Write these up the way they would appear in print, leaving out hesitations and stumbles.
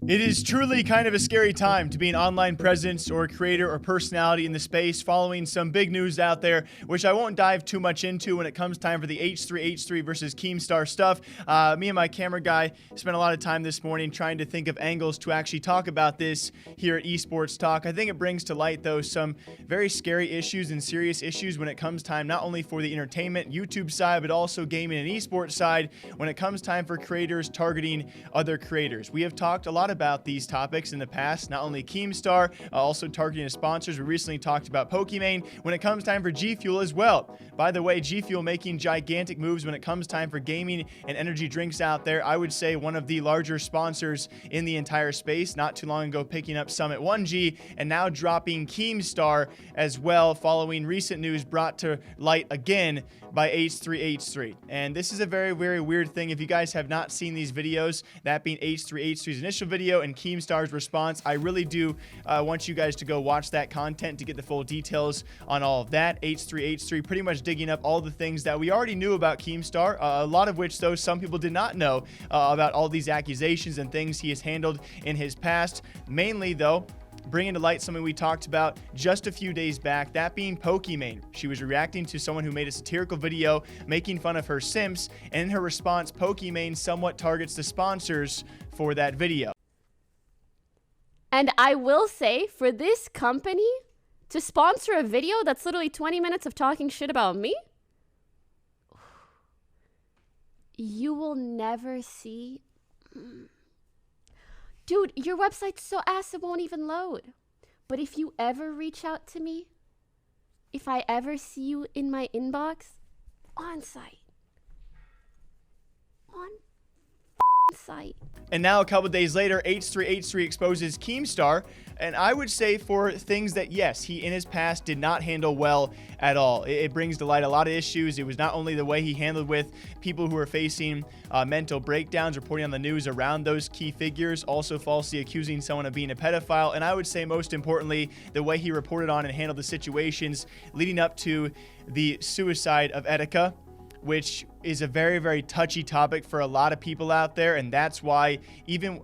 It is truly kind of a scary time to be an online presence or a creator or personality in the space, following some big news out there, which I won't dive too much into when it comes time for the H3H3 versus Keemstar stuff. Me and my camera guy spent a lot of time this morning trying to think of angles to actually talk about this here at Esports Talk. I think it brings to light, though, some very scary issues and serious issues when it comes time not only for the entertainment YouTube side, but also gaming and esports side when it comes time for creators targeting other creators. We have talked a lot about these topics in the past, not only Keemstar, also targeting his sponsors. We recently talked about Pokimane when it comes time for GFuel as well. By the way, GFuel making gigantic moves when it comes time for gaming and energy drinks out there. I would say one of the larger sponsors in the entire space, not too long ago picking up Summit1g and now dropping Keemstar as well, following recent news brought to light again by H3H3. And this is a very, very weird thing. If you guys have not seen these videos, that being H3H3's initial video and Keemstar's response, I really do want you guys to go watch that content to get the full details on all of that. H3H3 pretty much digging up all the things that we already knew about Keemstar, a lot of which, though, some people did not know about all these accusations and things he has handled in his past. Mainly, though, bringing to light something we talked about just a few days back, that being Pokimane. She was reacting to someone who made a satirical video making fun of her simps, and in her response, Pokimane somewhat targets the sponsors for that video. And I will say, for this company to sponsor a video that's literally 20 minutes of talking shit about me, you will never see... Dude, your website's so ass it won't even load. But if you ever reach out to me, if I ever see you in my inbox, on site. On site. And now a couple days later, H3H3 exposes Keemstar, and I would say for things that, yes, he in his past did not handle well at all. It brings to light a lot of issues. It was not only the way he handled with people who are facing mental breakdowns, reporting on the news around those key figures, also falsely accusing someone of being a pedophile, and I would say most importantly, the way he reported on and handled the situations leading up to the suicide of Etika, which is a very, very touchy topic for a lot of people out there. And that's why even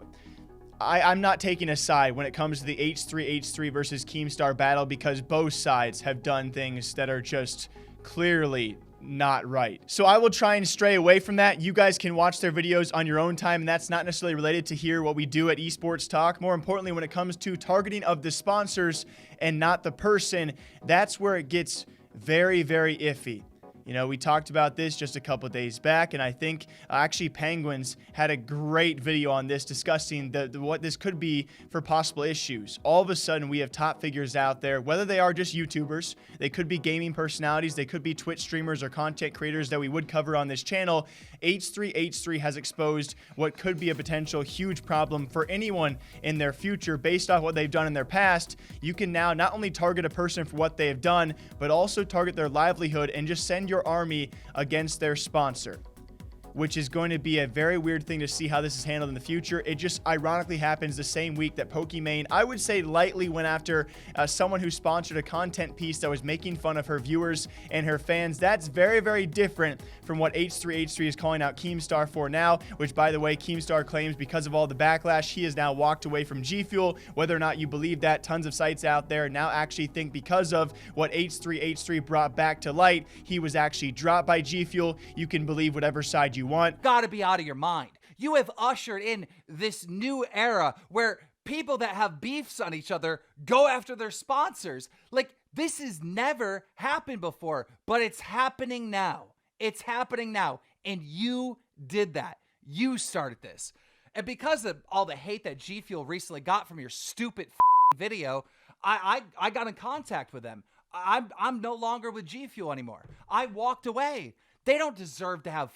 I'm not taking a side when it comes to the H3H3 versus Keemstar battle, because both sides have done things that are just clearly not right. So I will try and stray away from that. You guys can watch their videos on your own time, and that's not necessarily related to here what we do at Esports Talk. More importantly, when it comes to targeting of the sponsors and not the person, that's where it gets very, very iffy. You know, we talked about this just a couple days back, and I think actually Penguins had a great video on this discussing what this could be for possible issues. All of a sudden, we have top figures out there, whether they are just YouTubers, they could be gaming personalities, they could be Twitch streamers or content creators that we would cover on this channel. H3H3 has exposed what could be a potential huge problem for anyone in their future based off what they've done in their past. You can now not only target a person for what they have done, but also target their livelihood and just send your army against their sponsor, which is going to be a very weird thing to see how this is handled in the future. It just ironically happens the same week that Pokimane, I would say lightly, went after someone who sponsored a content piece that was making fun of her viewers and her fans. That's very, very different from what H3H3 is calling out Keemstar for now, which, by the way, Keemstar claims because of all the backlash, he has now walked away from GFuel. Whether or not you believe that, tons of sites out there now actually think because of what H3H3 brought back to light, he was actually dropped by GFuel. You can believe whatever side you want. Gotta be out of your mind. You have ushered in this new era where people that have beefs on each other go after their sponsors. Like, this has never happened before, but it's happening now. It's happening now. And you did that. You started this. And because of all the hate that GFuel recently got from your stupid video, I got in contact with them. I'm no longer with GFuel anymore. I walked away. They don't deserve to have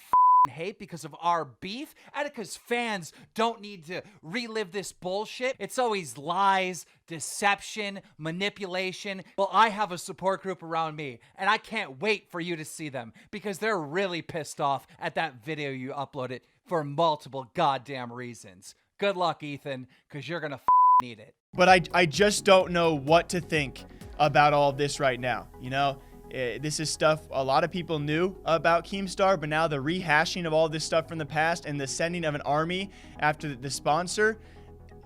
hate because of our beef. Etika's fans don't need to relive this bullshit. It's always lies, deception, manipulation. Well, I have a support group around me, and I can't wait for you to see them because they're really pissed off at that video you uploaded for multiple goddamn reasons. Good luck, Ethan, because you're gonna need it. But I just don't know what to think about all of this right now. You know, This is stuff a lot of people knew about Keemstar, but now the rehashing of all this stuff from the past and the sending of an army after the sponsor,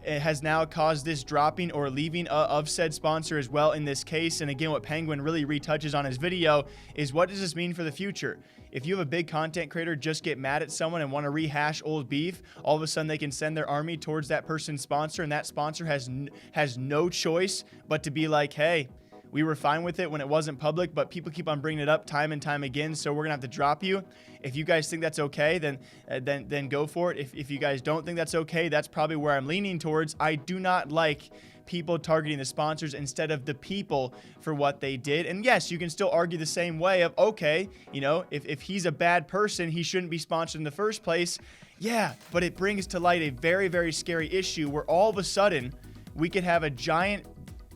it has now caused this dropping or leaving of said sponsor as well in this case. And again, what Penguin really retouches on his video is, what does this mean for the future? If you have a big content creator just get mad at someone and want to rehash old beef, all of a sudden they can send their army towards that person's sponsor, and that sponsor has no choice but to be like, hey, we were fine with it when it wasn't public, but people keep on bringing it up time and time again, so we're gonna have to drop you. If you guys think that's okay, then go for it. If you guys don't think that's okay, that's probably where I'm leaning towards. I do not like people targeting the sponsors instead of the people for what they did. And yes, you can still argue the same way of, okay, you know, if he's a bad person, he shouldn't be sponsored in the first place. Yeah, but it brings to light a very, very scary issue where all of a sudden we could have a giant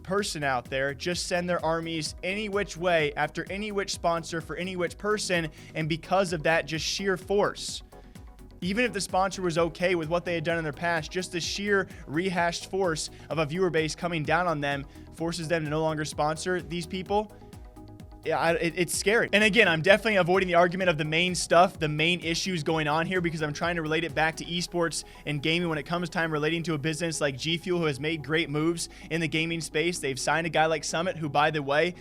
person out there just send their armies any which way after any which sponsor for any which person, and because of that, just sheer force, even if the sponsor was okay with what they had done in their past, just the sheer rehashed force of a viewer base coming down on them forces them to no longer sponsor these people. Yeah, it's scary. And again, I'm definitely avoiding the argument of the main stuff, the main issues going on here, because I'm trying to relate it back to esports and gaming when it comes time relating to a business like GFuel, who has made great moves in the gaming space. They've signed a guy like Summit, who, by the way,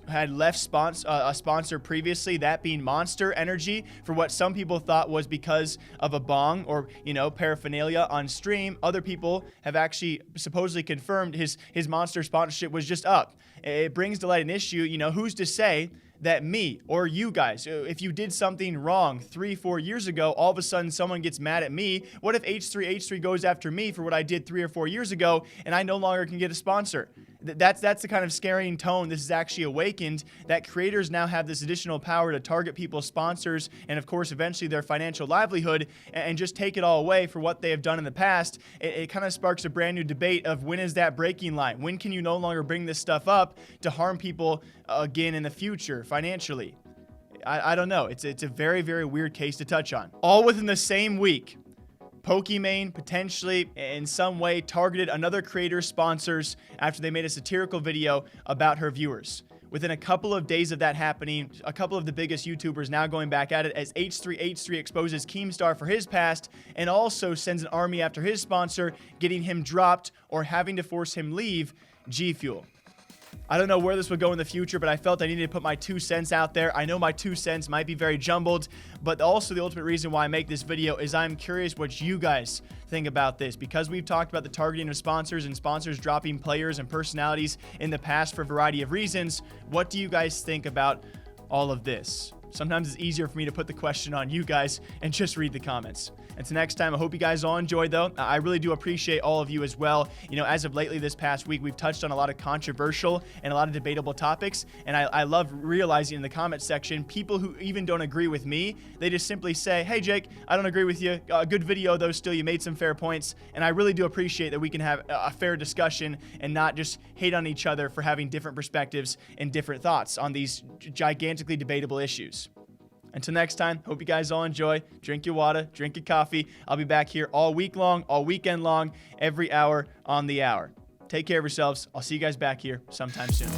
had left a sponsor previously, that being Monster Energy, for what some people thought was because of a bong or, you know, paraphernalia on stream. Other people have actually supposedly confirmed his Monster sponsorship was just up. It brings to light an issue, you know, who's to say that me or you guys, if you did something wrong 3-4 years ago, all of a sudden someone gets mad at me? What if H3 goes after me for what I did 3 or 4 years ago and I no longer can get a sponsor? That's the kind of scaring tone this is actually awakened, that creators now have this additional power to target people's sponsors and, of course, eventually their financial livelihood, and just take it all away for what they have done in the past. It kind of sparks a brand new debate of, when is that breaking line? When can you no longer bring this stuff up to harm people again in the future financially? I don't know. It's a very, very weird case to touch on. All within the same week, Pokimane potentially in some way targeted another creator's sponsors after they made a satirical video about her viewers. Within a couple of days of that happening, a couple of the biggest YouTubers now going back at it, as H3 exposes Keemstar for his past and also sends an army after his sponsor, getting him dropped or having to force him leave GFuel. I don't know where this would go in the future, but I felt I needed to put my 2 cents out there. I know my 2 cents might be very jumbled, but also the ultimate reason why I make this video is I'm curious what you guys think about this, because we've talked about the targeting of sponsors and sponsors dropping players and personalities in the past for a variety of reasons. What do you guys think about all of this? Sometimes it's easier for me to put the question on you guys and just read the comments. Until next time, I hope you guys all enjoyed, though. I really do appreciate all of you as well. You know, as of lately this past week, we've touched on a lot of controversial and a lot of debatable topics, and I love realizing in the comment section, people who even don't agree with me, they just simply say, hey, Jake, I don't agree with you. Good video, though, still. You made some fair points, and I really do appreciate that we can have a fair discussion and not just hate on each other for having different perspectives and different thoughts on these gigantically debatable issues. Until next time, hope you guys all enjoy. Drink your water, drink your coffee. I'll be back here all week long, all weekend long, every hour on the hour. Take care of yourselves. I'll see you guys back here sometime soon.